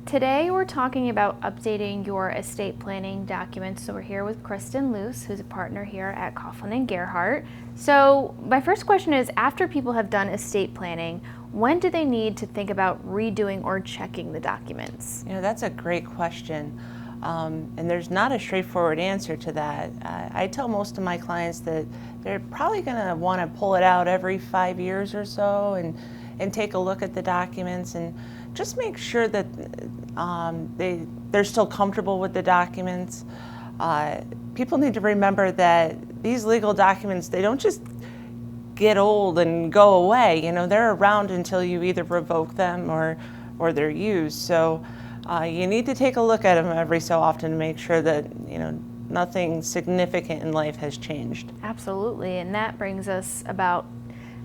Today we're talking about updating your estate planning documents. So we're here with Kristen Luce, who's a partner here at Coughlin & Gerhardt. So my first question is, after people have done estate planning, when do they need to think about redoing or checking the documents? You know, that's a great question. And there's not a straightforward answer to that. I tell most of my clients that they're probably going to want to pull it out every 5 years or so and take a look at the documents and just make sure that they're still comfortable with the documents. People need to remember that these legal documents, they don't just get old and go away. You know, they're around until you either revoke them or they're used. So you need to take a look at them every so often to make sure that, you know, nothing significant in life has changed. Absolutely, and that brings us about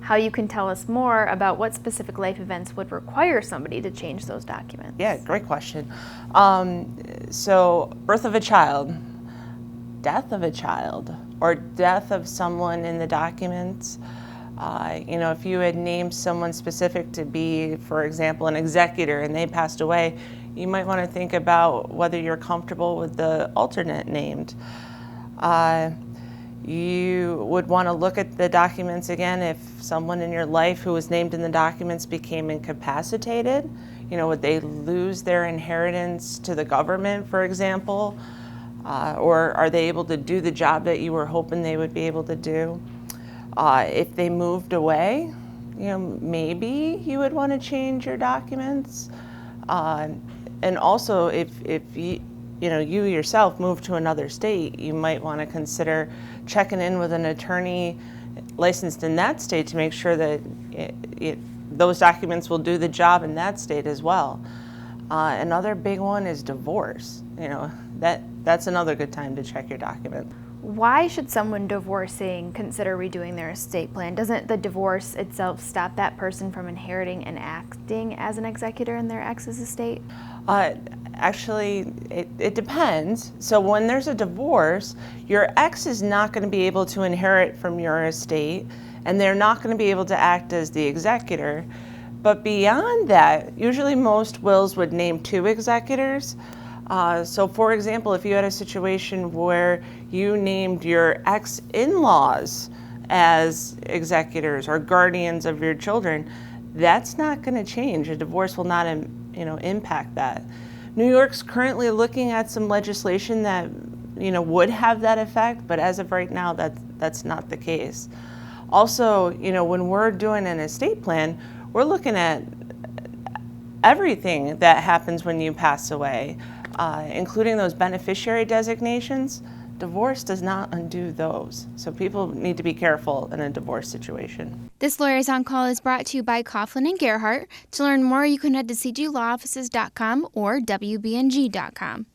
how you can tell us more about what specific life events would require somebody to change those documents. Yeah, great question. So birth of a child, death of a child, or death of someone in the documents. You know, if you had named someone specific to be, for example, an executor and they passed away, you might want to think about whether you're comfortable with the alternate named. You would want to look at the documents again if someone in your life who was named in the documents became incapacitated. You know, would they lose their inheritance to the government, for example? Or are they able to do the job that you were hoping they would be able to do? If they moved away, you know, maybe you would want to change your documents. And also, if you yourself move to another state, you might want to consider checking in with an attorney licensed in that state to make sure that those documents will do the job in that state as well. Another big one is divorce. You know, that's another good time to check your document. Why should someone divorcing consider redoing their estate plan? Doesn't the divorce itself stop that person from inheriting and acting as an executor in their ex's estate? Actually, it depends. So when there's a divorce, your ex is not going to be able to inherit from your estate, and they're not going to be able to act as the executor. But beyond that, usually most wills would name two executors. So for example, if you had a situation where you named your ex-in-laws as executors or guardians of your children, that's not going to change. A divorce will not, impact that. New York's currently looking at some legislation that, would have that effect, but as of right now, that's not the case. Also, when we're doing an estate plan, we're looking at everything that happens when you pass away, including those beneficiary designations. Divorce does not undo those. So people need to be careful in a divorce situation. This Lawyers on Call is brought to you by Coughlin & Gerhardt. To learn more, you can head to cglawoffices.com or wbng.com.